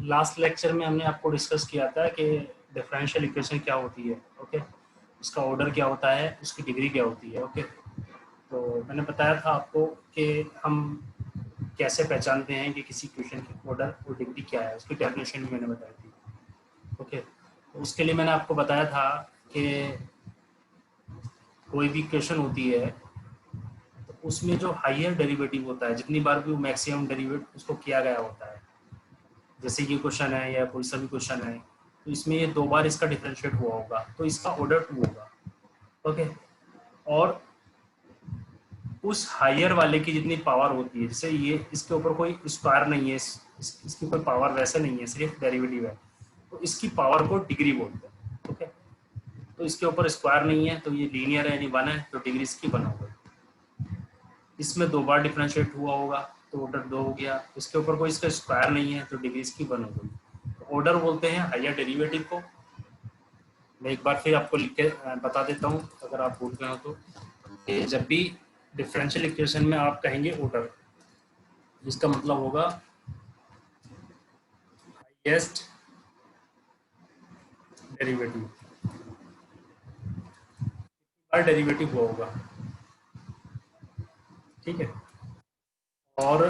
Last lecture में हमने आपको डिस्कस किया था कि डिफरेंशियल इक्वेशन क्या होती है। ओके, उसका ऑर्डर क्या होता है, उसकी डिग्री क्या होती है। ओके, तो मैंने बताया था आपको कि हम कैसे पहचानते हैं कि किसी इक्वेशन की ऑर्डर और डिग्री क्या है, उसकी डेफिनेशन भी मैंने बताई थी। ओके, तो उसके लिए मैंने आपको बताया था कि कोई भी इक्वेशन होती है तो उसमें जो हाईयर डेरिवेटिव होता है, जितनी बार भी वो मैक्सिमम डेरिवेटिव उसको किया गया होता है, जैसे ये क्वेश्चन है या कोई सा भी क्वेश्चन है, तो इसमें ये 2 बार इसका डिफरेंशिएट हुआ होगा तो इसका ऑर्डर 2 होगा। ओके, और उस हायर वाले की जितनी पावर होती है, जैसे ये इसके ऊपर कोई स्क्वायर नहीं है, इसकी कोई पावर वैसे नहीं है, सिर्फ डेरिवेटिव है, तो इसकी पावर को डिग्री बोलते हैं। ओके, तो इसके ऊपर स्क्वायर नहीं है तो ये लीनियर है, यानी 1 है, तो डिग्री इसकी 1 हो गई। इसमें 2 बार डिफरेंशिएट हुआ होगा तो ऑर्डर 2 हो गया। इसके ऊपर कोई इसका स्क्वायर नहीं है तो डिग्री इसकी 1 हो गई। तो ऑर्डर बोलते हैं हायर डेरिवेटिव को। मैं एक बार फिर आपको लिख के बता देता हूँ अगर आप भूल गए हो तो, कि जब भी डिफरेंशियल इक्वेशन में आप कहेंगे ऑर्डर, जिसका मतलब होगा हाईएस्ट डेरिवेटिव, हर डेरिवेटिव वो होगा। ठीक है, और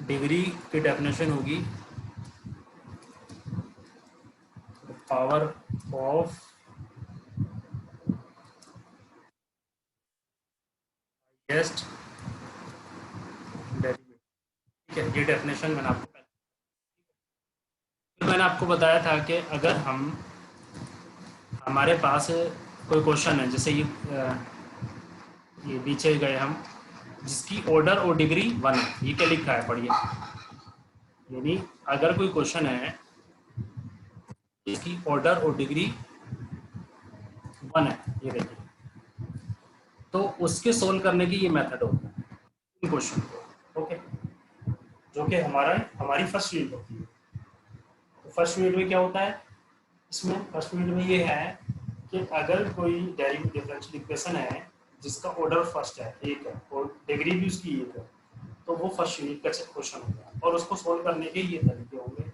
डिग्री की डेफिनेशन होगी पावर ऑफ हाईएस्ट डेरिवेटिव। ठीक है, ये डेफिनेशन मैंने आपको बताया था कि अगर हमारे पास कोई क्वेश्चन है, जैसे ये नीचे गए हम, जिसकी ऑर्डर और डिग्री 1 है, ये क्या लिखा है पढ़िए। यानी अगर कोई क्वेश्चन है जिसकी ऑर्डर और डिग्री 1 है, ये देखिए, तो उसके सोल्व करने की ये मेथड होता है इन क्वेश्चन को। ओके, जो कि हमारी फर्स्ट यूनिट होती है। तो फर्स्ट यूनिट में क्या होता है, इसमें फर्स्ट यूनिट में ये है कि अगर कोई डेरिवेटिव डिफरेंशियल इक्वेशन है जिसका ऑर्डर फर्स्ट है, एक है, और डिग्री भी उसकी एक है, तो वो फर्स्ट यूनिट का क्वेश्चन होगा और उसको सोल्व करने के ये तरीके होंगे।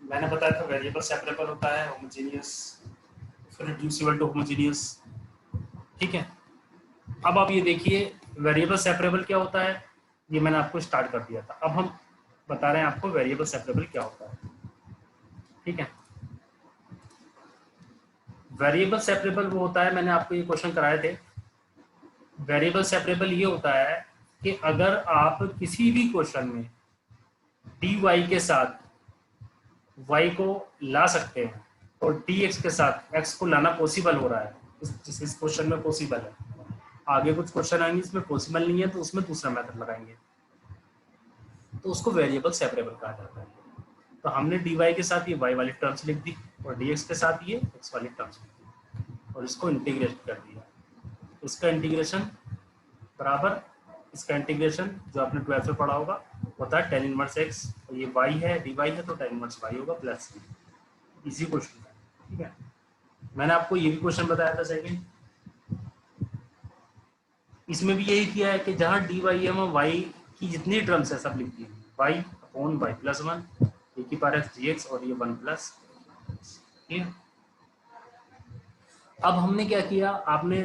मैंने बताया था वेरिएबल सेपरेबल होता है, होमोजेनियस, फिर रिड्यूसिबल टू होमोजेनियस। ठीक है, अब आप ये देखिए वेरिएबल सेपरेबल क्या होता है, ये मैंने आपको स्टार्ट कर दिया था। अब हम बता रहे हैं आपको वेरिएबल सेपरेबल क्या होता है। ठीक है, वेरिएबल सेपरेबल वो होता है, मैंने आपको ये क्वेश्चन कराए थे। वेरिएबल सेपरेबल ये होता है कि अगर आप किसी भी क्वेश्चन में डी वाई के साथ y को ला सकते हैं और dx के साथ x को लाना पॉसिबल हो रहा है, इस क्वेश्चन में पॉसिबल है। आगे कुछ क्वेश्चन आएंगे इसमें पॉसिबल नहीं है तो उसमें दूसरा मेथड लगाएंगे, तो उसको वेरिएबल सेपरेबल कहा जाता है। तो हमने dy के साथ ये y वाली टर्म्स लिख दी और dx के साथ ये x वाली टर्म्स लिख दी और इसको इंटीग्रेट कर दिया। इसका इंटीग्रेशन बराबर, इसका इंटीग्रेशन जो आपने 12 में पढ़ा होगा होता है tan इनवर्स x, और ये y है, dy है, तो tan इनवर्स y होगा प्लस इजी क्वेश्चन है। ठीक है, मैंने आपको ये भी क्वेश्चन बताया था सेकंड, इसमें भी यही किया है कि जहां डी वाई है वहाँ वाई की जितनी टर्म्स है सब लिख दी, वाई अपॉन वाई प्लस 1 ए की पावर एक्स जी एक्स और ये 1 प्लस। अब हमने क्या किया, आपने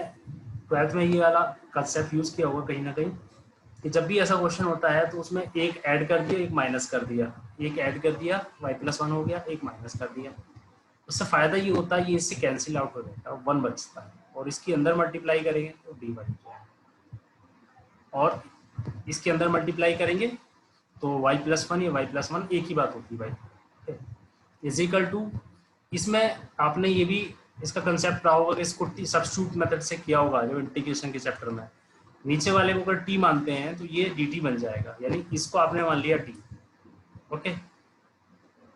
12th में ये वाला कंसेप्ट यूज किया होगा कहीं ना कहीं, कि जब भी ऐसा क्वेश्चन होता है तो उसमें एक ऐड कर दिया, एक माइनस कर दिया, एक ऐड कर दिया वाई प्लस 1 हो गया, एक माइनस कर दिया। उससे फायदा ये होता है ये इससे कैंसिल आउट हो जाता है, 1 बचता है, और इसके अंदर मल्टीप्लाई करेंगे तो डी बन जाएगा, और इसके अंदर मल्टीप्लाई करेंगे तो y प्लस 1, ये y प्लस 1 एक ही बात होती है भाई, इजिकल टू। इसमें आपने ये भी इसका कंसेप्ट रहा होगा कि इसको सब्स्टिट्यूट मेथड से किया होगा जो इंटीग्रेशन के चैप्टर में। नीचे वाले को अगर t मानते हैं तो ये dt बन जाएगा, यानी इसको आपने मान लिया t। ओके,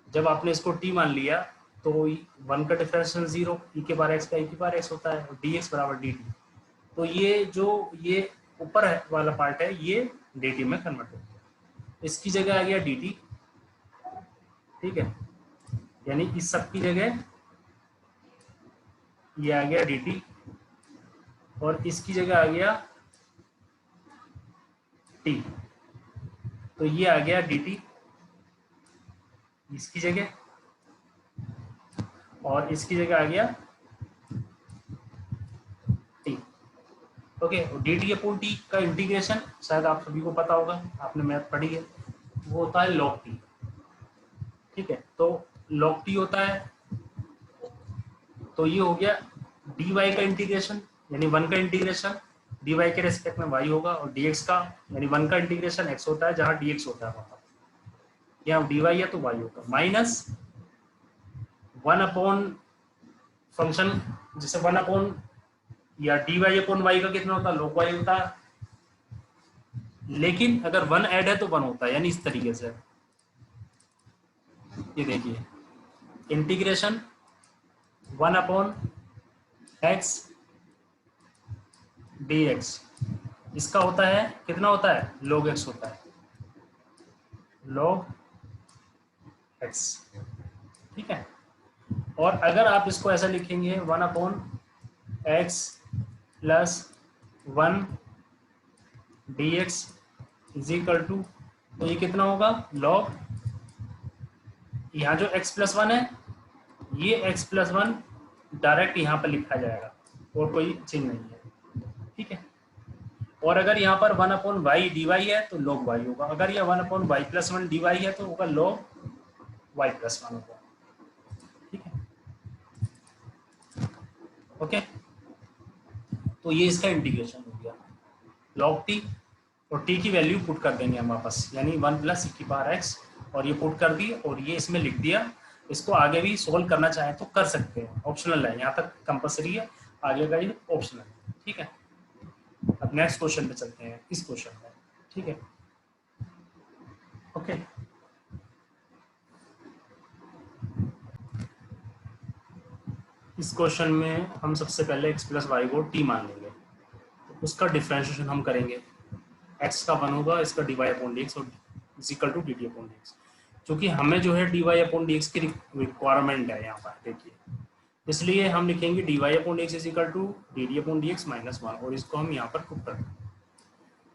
जब आपने इसको t मान लिया तो 1 का डिफरेंशियल 0, e के बार x का e की बार x होता है, और dx बराबर dt। तो ये जो ये ऊपर वाला पार्ट है ये dt में कन्वर्ट हो गया, इसकी जगह आ गया dt। ठीक है, यानी इस सब की जगह ये आ गया dt और इसकी जगह आ गया t, तो ये आ गया dt इसकी जगह, और इसकी जगह आ गया T. Okay, D t upon T का इंटीग्रेशन शायद आप सभी को पता होगा, आपने मैथ पढ़ी है, वो होता है log टी। ठीक है, तो log टी होता है, तो ये हो गया डी वाई का इंटीग्रेशन, यानी 1 का इंटीग्रेशन डी वाई के रेस्पेक्ट में y होगा, और dx का यानी 1 का इंटीग्रेशन x होता है, जहां dx होता है वहां, यहाँ dy है तो y होगा, माइनस 1 अपॉन फंक्शन, जैसे 1 अपॉन या डी वाई अपॉन वाई का कितना होता है, log y होता है, लेकिन अगर 1 ऐड है तो 1 होता है, यानी इस तरीके से। ये देखिए integration 1 upon x D x, इसका होता है कितना होता है, log x होता है, log x। ठीक है, और अगर आप इसको ऐसा लिखेंगे 1 upon x plus 1 d x is equal to, तो ये कितना होगा, log, यहाँ जो x प्लस 1 है, ये x प्लस 1 डायरेक्ट यहाँ पर लिखा जाएगा और कोई चीज नहीं है। ठीक है, और अगर यहाँ पर 1 अपॉन वाई डी वाई है तो log y होगा, अगर यह 1 upon y plus 1 d y है तो होगा log y प्लस 1 होगा। ठीक है, ओके, तो ये इसका इंटीग्रेशन हो गया log t, और t की वैल्यू पुट कर देंगे हम वापस, यानी 1 प्लस e की पावर x, और ये पुट कर दी और ये इसमें लिख दिया। इसको आगे भी सोल्व करना चाहें तो कर सकते हैं, ऑप्शनल है, यहाँ तक कंपलसरी है, आगे का ये ऑप्शनल है। ठीक है, अब नेक्स्ट क्वेश्चन पे चलते हैं, इस क्वेश्चन में। ठीक है, ओके, इस क्वेश्चन में हम सबसे पहले x प्लस वाई को t मान लेंगे, तो उसका डिफरेंशिएशन हम करेंगे, x का 1 होगा, इसका d y upon d x और is equal to d t upon d x, क्योंकि हमें जो है d y upon d x की रिक्वायरमेंट है यहाँ पर, देखिए, इसलिए हम लिखेंगे d y upon d x is equal to d t upon d x minus 1, और इसको हम यहाँ पर पुट कर दें।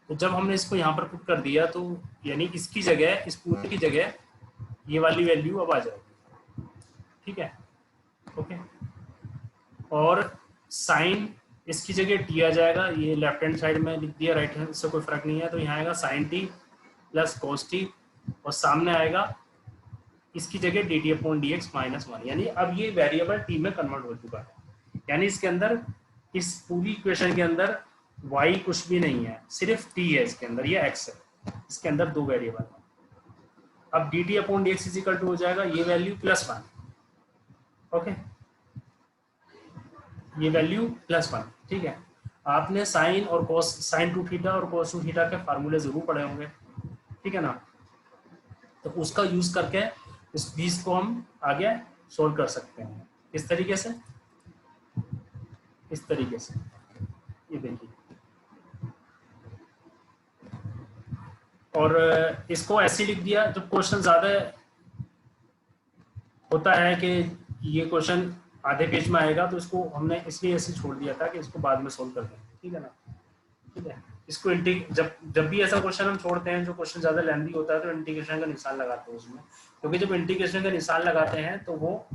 तो जब हमने इसको यहाँ पर पुट कर दिया तो यानी इसकी जगह, इस पूरे की जगह ये वाली वैल्यू अब आ जाएगी। ठीक है, ओके, और साइन इसकी जगह टी आ जाएगा, ये लेफ्ट हैंड साइड में लिख दिया, राइट हैंड से कोई फर्क नहीं है, तो यहाँ आएगा sine t plus cos t, और सामने आएगा इसकी जगह d t upon d x minus 1, यानी अब ये वेरिएबल टी में कन्वर्ट हो चुका है, यानी इसके अंदर, इस पूरी इक्वेशन के अंदर y कुछ भी नहीं है, सिर्फ t है इसके अंदर, ये x है, इसके अंदर 2 वेरिएबल है। अब d t upon d x is equal to हो जाएगा ये वैल्यू प्लस 1, ओके, ये वैल्यू प्लस 1। ठीक है, आपने साइन और कोस, साइन टू थीटा और कोस टू थीटा के फार्मूले जरूर पढ़े होंगे, ठीक है ना, तो उसका यूज करके इस बीज को हम आगे सोल्व कर सकते हैं। किस तरीके से, इस तरीके से, ये देखिए, और इसको ऐसे लिख दिया, जब क्वेश्चन ज्यादा होता है कि ये क्वेश्चन आधे पेज में आएगा, तो इसको हमने इसलिए ऐसे छोड़ दिया था कि इसको बाद में सोल्व कर देंगे। ठीक है ना, ठीक है, इसको जब भी ऐसा क्वेश्चन हम छोड़ते हैं जो क्वेश्चन ज्यादा लेंथी होता है, तो इंटीग्रेशन का निशान लगाते हैं उसमें, क्योंकि जब इंटीग्रेशन का निशान लगाते हैं तो वो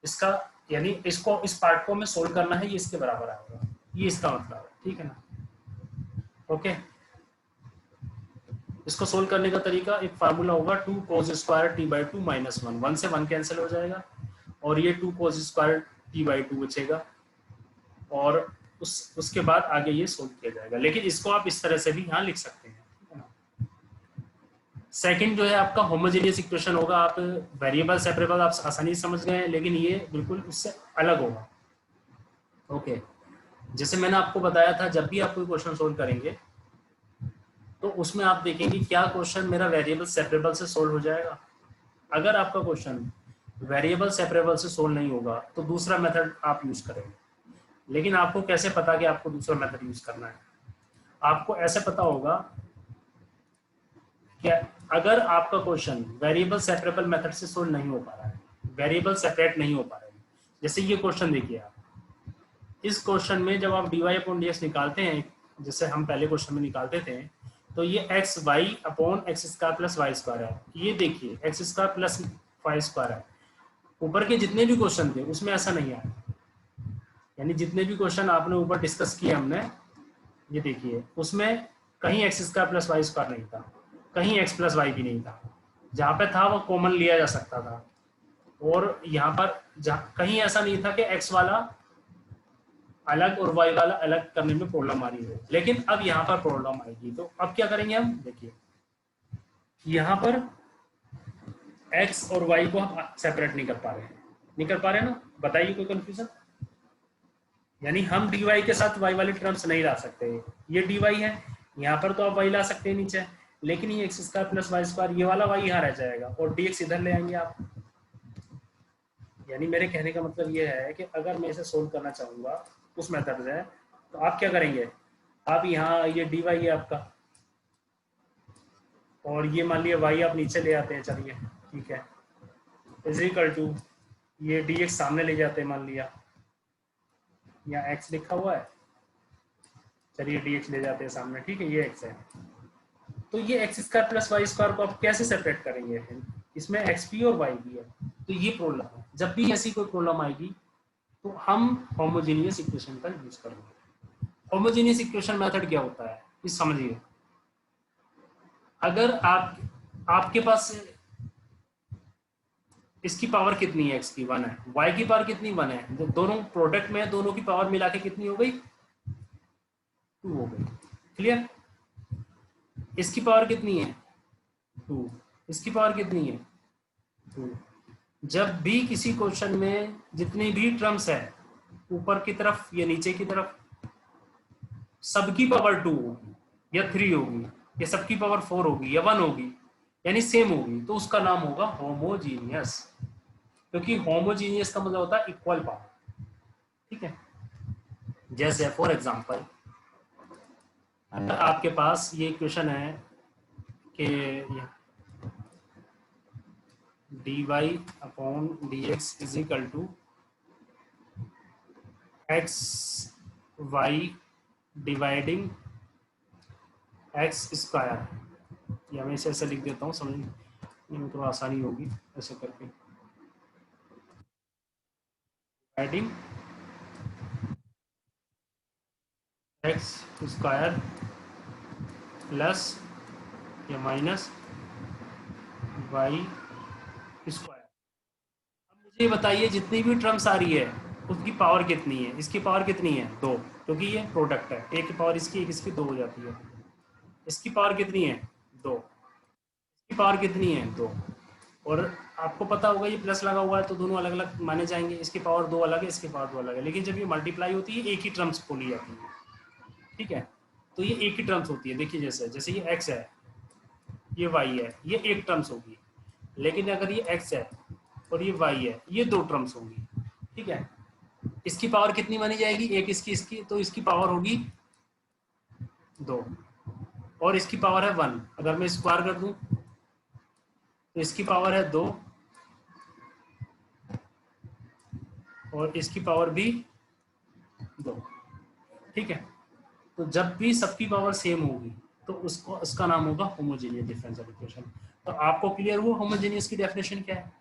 इसका, यानी इसको, इस पार्ट को हमें सोल्व करना है, ये इसके बराबर आएगा, ये इसका मतलब है। ठीक है ना, ओके, इसको सोल्व करने का तरीका, एक फार्मूला होगा 2 cos square t by 2 minus 1, 1 से 1 कैंसिल हो जाएगा, और ये 2 cos स्क्वायर t बाई 2 बचेगा, और उसके बाद आगे ये सोल्व किया जाएगा। लेकिन इसको आप इस तरह से भी यहाँ लिख सकते हैं। सेकंड जो है आपका होमोजेनियस इक्वेशन होगा, आप वेरिएबल सेपरेबल आप आसानी से समझ गए हैं, लेकिन ये बिल्कुल उससे अलग होगा। ओके, जैसे मैंने आपको बताया था, जब भी आप कोई क्वेश्चन सोल्व करेंगे तो उसमें आप देखेंगे क्या क्वेश्चन मेरा वेरिएबल सेपरेबल से सोल्व हो जाएगा। अगर आपका क्वेश्चन वेरिएबल सेपरेबल से सोल्व नहीं होगा तो दूसरा मेथड आप यूज करेंगे। लेकिन आपको कैसे पता कि आपको दूसरा मेथड यूज करना है? आपको ऐसे पता होगा कि अगर आपका क्वेश्चन वेरिएबल सेपरेबल मेथड से सोल्व नहीं हो पा रहा है, वेरिएबल सेपरेट नहीं हो पा रहे हैं, जैसे ये क्वेश्चन देखिए आप, इस क्वेश्चन में जब आप d y upon d x निकालते हैं, जैसे हम पहले क्वेश्चन में निकालते थे, तो ये x y upon x square plus y square है। ये देखिए x square plus y square है। ऊपर के जितने भी क्वेश्चन थे उसमें ऐसा नहीं आया, यानी जितने भी क्वेश्चन आपने ऊपर डिस्कस किए हमने, ये देखिए उसमें कहीं x square plus y square नहीं था, कहीं एक्स प्लस वाई भी नहीं था। जहाँ पे था वो कॉमन लिया जा सकता था। और यहाँ पर कहीं ऐसा नहीं था कि एक्स वाला अलग और वाई वाला अलग करने में प्रॉब्लम आ रही है। लेकिन अब यहाँ पर प्रॉब्लम आएगी, तो अब क्या करेंगे हम, देखिए यहाँ पर एक्स और वाई को हम सेपरेट नहीं कर पा रहे हैं, नहीं कर पा रहे ना, बताइए कोई कंफ्यूजन। यानी हम dy के साथ y वाली टर्म्स नहीं ला सकते, ये dy है, यहाँ पर तो आप y ला सकते हैं नीचे, लेकिन ये x square plus y square ये वाला y यहाँ रह जाएगा और dx इधर ले आएंगे आप। यानी मेरे कहने का मतलब ये है कि अगर मैं इसे सोल्व करना चाहूंगा उस मेथड से, तो आप क्या करेंगे, आप यहाँ ये dy है आपका, और ये मान लिया y आप नीचे ले आते हैं, चलिए ठीक है, इज इक्वल टू ये dx सामने ले जाते हैं, मान लिया यहाँ x लिखा हुआ है, चलिए dx ले जाते हैं सामने, ठीक है, ये x है। तो ये x square plus y square को आप कैसे सेपरेट करेंगे, इसमें एक्स भी और वाई भी है। तो ये प्रॉब्लम है, जब भी ऐसी कोई प्रॉब्लम आएगी तो हम होमोजेनियस इक्वेशन का यूज करेंगे। होमोजेनियस इक्वेशन मेथड क्या होता है, इस समझिए, अगर आपके पास इसकी पावर कितनी है, x की 1 है, y की पावर कितनी 1 है, जो दोनों प्रोडक्ट में दोनों की पावर मिला के कितनी हो गई, 2 हो गई, क्लियर। इसकी पावर कितनी है 2, इसकी पावर कितनी है 2। जब भी किसी क्वेश्चन में जितनी भी टर्म्स है ऊपर की तरफ या नीचे की तरफ, सबकी पावर 2 होगी या 3 होगी या सबकी पावर 4 होगी या 1 होगी, यानी सेम होगी, तो उसका नाम होगा होमोजीनियस। क्योंकि होमोजीनियस का मतलब होता है इक्वल पावर, ठीक है। जैसे फॉर एग्जांपल अगर आपके पास ये इक्वेशन है कि dy upon dx is equal to x y dividing x square, या मैं इसे ऐसे लिख देता हूँ, समझने में थोड़ा आसानी होगी ऐसे करके, डिवाइडिंग एक्स स्क्वायर प्लस या माइनस वाई स्क्वायर। अब मुझे ये बताइए जितनी भी टर्म्स आ रही है उसकी पावर कितनी है, इसकी पावर कितनी है 2, क्योंकि ये प्रोडक्ट है, एक की पावर इसकी एक इसकी 2 हो जाती है। इसकी पावर कितनी है 2, इसकी पावर कितनी है 2, और आपको पता होगा ये प्लस लगा हुआ है तो दोनों अलग अलग माने जाएंगे, इसकी पावर 2 अलग है, इसकी पावर 2 अलग है, लेकिन जब ये मल्टीप्लाई होती है एक ही टर्म्स बोली जाती है, ठीक है। तो ये एक ही टर्म्स होती है, देखिए जैसे ये x है, ये y है, ये एक टर्म्स होगी, लेकिन अगर ये x है और ये y है, ये 2 टर्म्स होंगी, ठीक है। इसकी पावर कितनी मानी जाएगी, एक इसकी, तो इसकी पावर होगी 2 और इसकी पावर है 1। अगर मैं स्क्वायर कर दूं तो इसकी पावर है 2 और इसकी पावर भी 2, ठीक है। तो जब भी सबकी पावर सेम होगी तो उसका नाम होगा होमोजेनियस डिफरेंशियल इक्वेशन। तो आपको क्लियर हुआ होमोजेनियस की डेफिनेशन क्या है,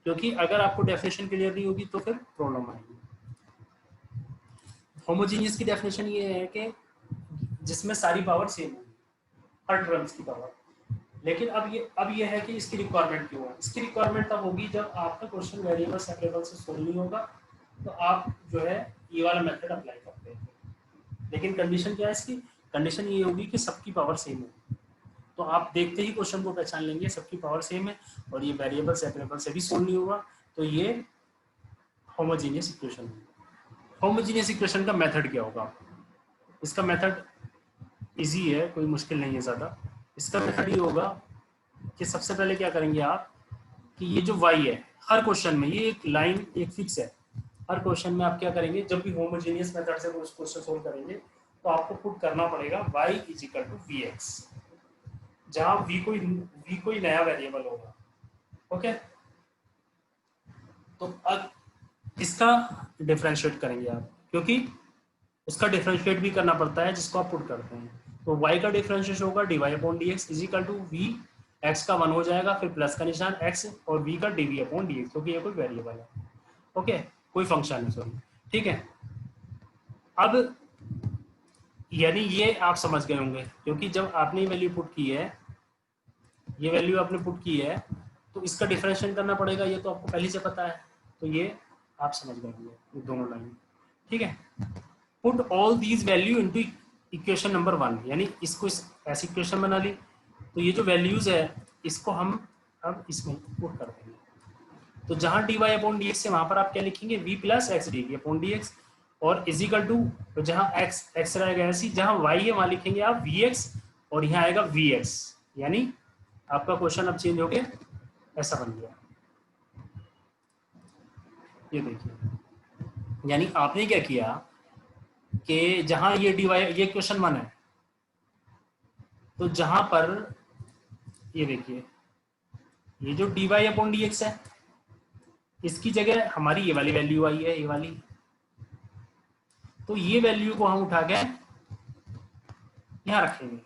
क्योंकि अगर आपको डेफिनेशन क्लियर नहीं होगी तो फिर प्रॉब्लम आएगी। होमोजेनियस की डेफिनेशन ये है कि जिसमें सारी पावर सेम होगी, हर टर्म्स की पावर। लेकिन अब ये है कि इसकी रिक्वायरमेंट क्यों है, इसकी रिक्वायरमेंट तब होगी जब आपका क्वेश्चन वेरिएबल सेपरेबल से सोल्व नहीं होगा, तो आप जो है ये वाला मेथड अप्लाई करते हैं। लेकिन कंडीशन क्या है इसकी, कंडीशन ये होगी कि सबकी पावर सेम होगी। तो आप देखते ही क्वेश्चन को पहचान लेंगे सबकी पावर सेम है और ये वेरिएबल सेपरेबल से भी सोल्व नहीं होगा, तो ये होमोजेनियस इक्वेशन है। होमोजेनियस इक्वेशन का मेथड क्या होगा, इसका मेथड इजी है, कोई मुश्किल नहीं है ज़्यादा। इसका मेथड ये होगा कि सबसे पहले क्या करेंगे आप कि ये जो y है हर क्वेश्चन में, ये एक लाइन एक फिक्स है, हर क्वेश्चन में आप क्या करेंगे, जब भी होमोजेनियस मेथड से उस क्वेश्चन सोल्व करेंगे तो आपको पुट करना पड़ेगा y is equal to vx, जहां v कोई नया वेरिएबल होगा, ओके। तो अब इसका डिफरेंशिएट करेंगे आप, क्योंकि उसका डिफरेंशिएट भी करना पड़ता है जिसको आप पुट करते हैं। तो y का डिफरेंशिएशन होगा dy upon dx is equal to v x का 1 हो जाएगा, फिर प्लस का निशान x और v का dv अपॉन dx, क्योंकि ये कोई वेरिएबल है, ओके, कोई फंक्शन है, सॉरी, ठीक है। अब यानी ये आप समझ गए होंगे, क्योंकि जब आपने ये वैल्यू पुट की है, ये वैल्यू आपने पुट की है, तो इसका डिफरेंशिएट करना पड़ेगा, ये तो आपको पहले से पता है, तो ये आप समझ गए होंगे ये दोनों लाइन, ठीक है। Put all these value into equation number 1, यानी इसको ऐसी इक्वेशन बना ली, तो ये जो वैल्यूज है इसको हम अब इसमें पुट कर देंगे। तो जहां dy अपॉन dx है वहां पर आप क्या लिखेंगे, v plus x D upon dx, और इजिकल टू, तो जहां x रहेगा ऐसी, जहां y है वहां लिखेंगे आप vx, और यहाँ आएगा vx, यानी आपका क्वेश्चन अब चेंज हो गया, ऐसा बन गया। ये देखिए, यानी आपने क्या किया कि जहां ये dy, ये क्वेश्चन 1 है, तो जहां पर ये देखिए ये जो dy अपॉन dx है, इसकी जगह हमारी ये वाली वैल्यू आई है, ये वाली, तो ये वैल्यू को हम उठा के यहाँ रखेंगे,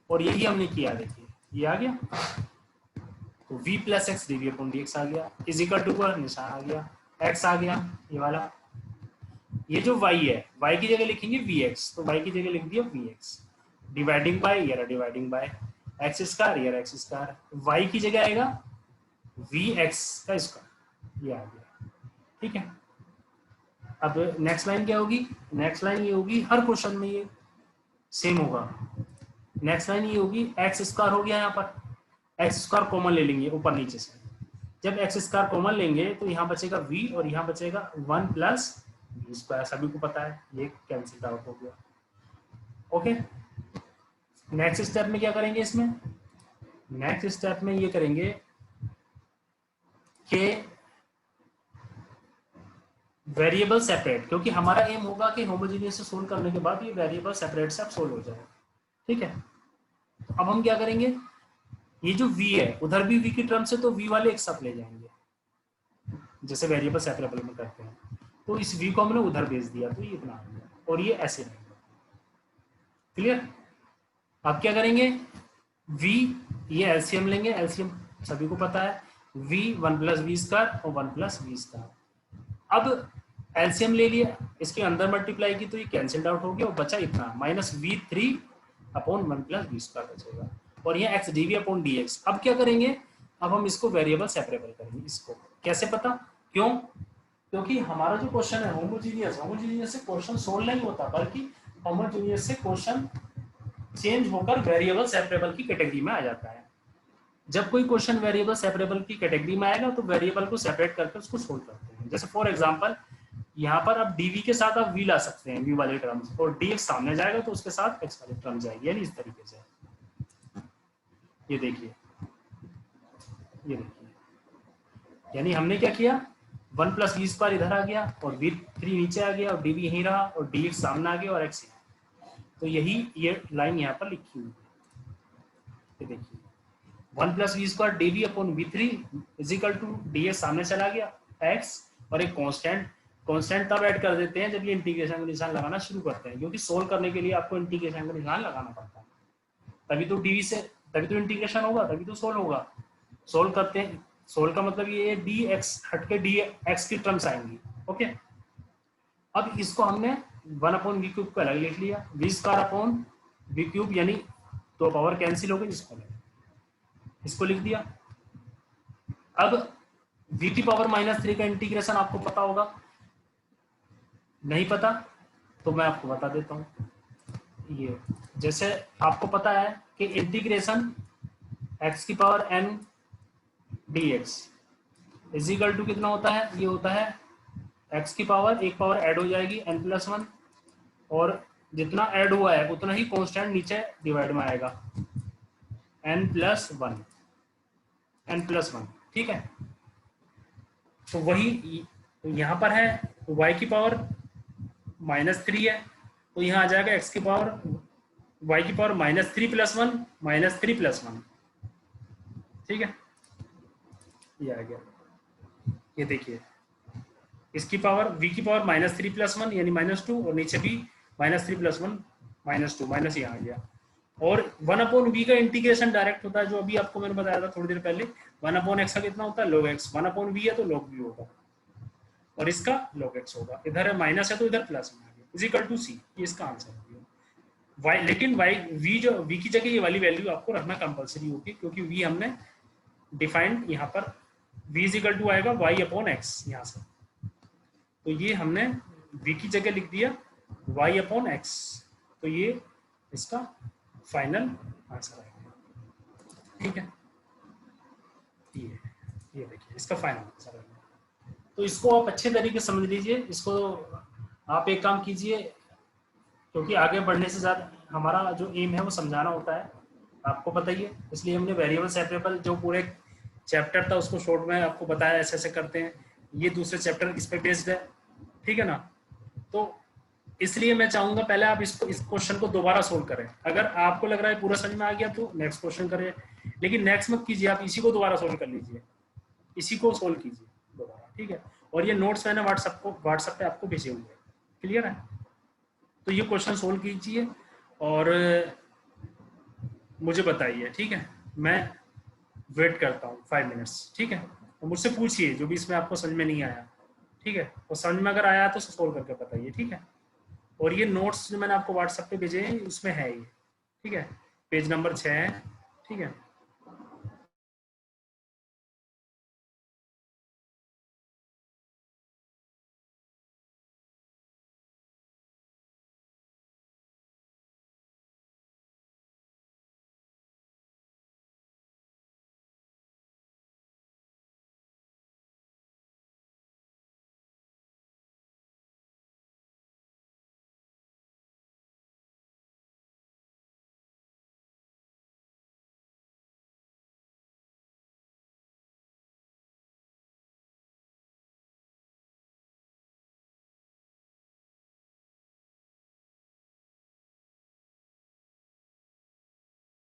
और यही हमने किया, देखिए ये आ गया, तो v plus x d v upon d x आ गया, इजिकल टू का निशान आ गया, x आ गया ये वाला, ये जो y है y की जगह लिखेंगे vx, तो y की जगह लिख दिया vx, डिवाइडिंग बाय, ये डिवाइडिंग बाय एक्स स्क्वायर, ये एक्स स्क्वायर, y की जगह आएगा vx का स्क्वायर, ये आ गया, ठीक है। अब नेक्स्ट लाइन क्या होगी, नेक्स्ट लाइन ये होगी, हर क्वेश्चन में ये सेम होगा, नेक्स्ट लाइन ये होगी, एक्स स्क्वायर हो गया, यहाँ पर एक्स स्क्वायर कॉमन ले लेंगे ऊपर नीचे से, जब एक्स स्क्वायर कॉमन लेंगे तो यहाँ बचेगा v, और यहाँ बचेगा 1 प्लस v स्क्वायर, सभी को पता है, ये कैंसिल आउट हो गया, ओके। नेक्स्ट स्टेप में क्या करेंगे, इसमें नेक्स्ट स्टेप में ये करेंगे कि वेरिएबल सेपरेट, क्योंकि हमारा एम होगा कि होमोजेनियस से सोल्व करने के बाद ये वेरिएबल सेपरेट से अब सोल्व हो जाए, ठीक है। तो अब हम क्या करेंगे, ये जो v है उधर भी v की टर्म से, तो v वाले एक साथ ले जाएंगे, जैसे वेरिएबल सेपरेबल में करते हैं, तो इस v को हमने उधर भेज दिया, तो ये इतना आ गया, और ये ऐसे रहेगा, क्लियर। अब क्या करेंगे, v, ये एलसीएम लेंगे, एलसीएम सभी को पता है, v 1 प्लस वी स्क्वायर और 1 प्लस वी स्क्वायर। अब एलसीएम ले लिया, इसके अंदर मल्टीप्लाई की, तो ये कैंसिल्ड आउट हो गया, और बचा इतना minus v3 upon 1 plus v square बचेगा, और ये x d v upon d x. अब क्या करेंगे, अब हम इसको वेरिएबल सेपरेबल करेंगे, इसको कैसे पता, क्यों, क्योंकि हमारा जो क्वेश्चन है होमोजीनियस से क्वेश्चन सोल्व नहीं होता, बल्कि होमोजीनियस से क्वेश्चन चेंज होकर वेरिएबल सेपरेबल की कैटेगरी में आ जाता है। जब कोई क्वेश्चन वेरिएबल सेपरेबल की कैटेगरी में आएगा तो वेरिएबल को सेपरेट करके उसको सोल्व करते हैं। जैसे फॉर एग्जांपल यहाँ पर आप dv के साथ आप v ला सकते हैं, v वाले टर्म्स, और dx सामने जाएगा तो उसके साथ x वाले टर्म जाएगी, यानी इस तरीके से। ये देखिए, ये देखिए, यानी हमने क्या किया, 1 प्लस वी स्क्वायर इधर आ गया, और v3 नीचे आ गया, और dv यहीं रहा, और dx सामने आ गया, और x, तो यही ये लाइन यहाँ पर लिखी हुई है। ये देखिए, 1 plus v square dv upon v3 is equal to dx सामने चला गया, x, और एक कांस्टेंट तब ऐड कर देते हैं जब ये इंटीग्रेशन का निशान लगाना शुरू करते हैं, क्योंकि सोल्व करने के लिए आपको इंटीग्रेशन का निशान लगाना पड़ता है, तभी तो dv से, तभी तो इंटीग्रेशन होगा, तभी तो सोल्व होगा। सोल्व करते हैं, सोल्व का मतलब ये dx हट के dx की टर्म्स आएंगी, ओके। अब इसको हमने 1 अपॉन वी क्यूब को अलग लिख लिया, v square upon v cube, यानी तो पावर कैंसिल हो गई, इसको लिख दिया। अब v की पावर -3 का इंटीग्रेशन आपको पता होगा, नहीं पता तो मैं आपको बता देता हूँ। ये जैसे आपको पता है कि इंटीग्रेशन x की power n dx is equal to कितना होता है, ये होता है x की पावर, एक पावर ऐड हो जाएगी n+1, और जितना ऐड हुआ है उतना ही कांस्टेंट नीचे डिवाइड में आएगा, n+1, ठीक है। तो वही यहाँ पर है, y की पावर -3 है, तो यहाँ आ जाएगा x की पावर, y की पावर -3+1, ठीक है, ये आ गया। ये देखिए, इसकी पावर v की पावर -3+1 यानी -2, और नीचे भी -3+1 -2, माइनस यहाँ आ गया, और 1/v का इंटीग्रेशन डायरेक्ट होता है, जो अभी आपको मैंने बताया था थोड़ी देर पहले। 1/x का कितना होता है, log x। 1/v है तो log v होगा, और इसका log x होगा। इधर है माइनस है तो इधर प्लस में आ गया, इज इक्वल टू सी। ये इसका आंसर है। y, लेकिन y v जो v की जगह ये वाली वैल्यू आपको रखना कंपलसरी होगी, क्योंकि v हमने डिफाइंड यहाँ पर v इज इक्वल टू आएगा y/x यहाँ से, तो ये हमने v की जगह लिख दिया y/x, तो ये इसका फाइनल आंसर आएगा। ठीक है, ये देखिए इसका फाइनल आंसर आएगा। तो इसको आप अच्छे तरीके से समझ लीजिए। इसको आप एक काम कीजिए, क्योंकि आगे बढ़ने से ज़्यादा हमारा जो एम है वो समझाना होता है, आपको पता ही है। इसलिए हमने वेरिएबल सेपरेबल जो पूरे चैप्टर था उसको शॉर्ट में आपको बताया ऐसे ऐसे करते हैं। ये दूसरे चैप्टर इस पे बेस्ड है, ठीक है ना। तो इसलिए मैं चाहूंगा पहले आप इस क्वेश्चन को दोबारा सोल्व करें। अगर आपको लग रहा है पूरा समझ में आ गया तो नेक्स्ट क्वेश्चन करें, लेकिन नेक्स्ट मत कीजिए, आप इसी को दोबारा सोल्व कर लीजिए, इसी को सोल्व कीजिए दोबारा, ठीक है। और ये नोट्स मैंने व्हाट्सएप पे आपको भेजे हुए हैं, क्लियर है। तो ये क्वेश्चन सोल्व कीजिए और मुझे बताइए, ठीक है। मैं वेट करता हूँ 5 मिनट्स, ठीक है। और मुझसे पूछिए जो भी इसमें आपको समझ में नहीं आया, ठीक है। और समझ में अगर आया तो सोल्व करके बताइए, ठीक है। और ये नोट्स जो मैंने आपको व्हाट्सएप पे भेजे हैं उसमें है ये, ठीक है। पेज नंबर 6 है, ठीक है।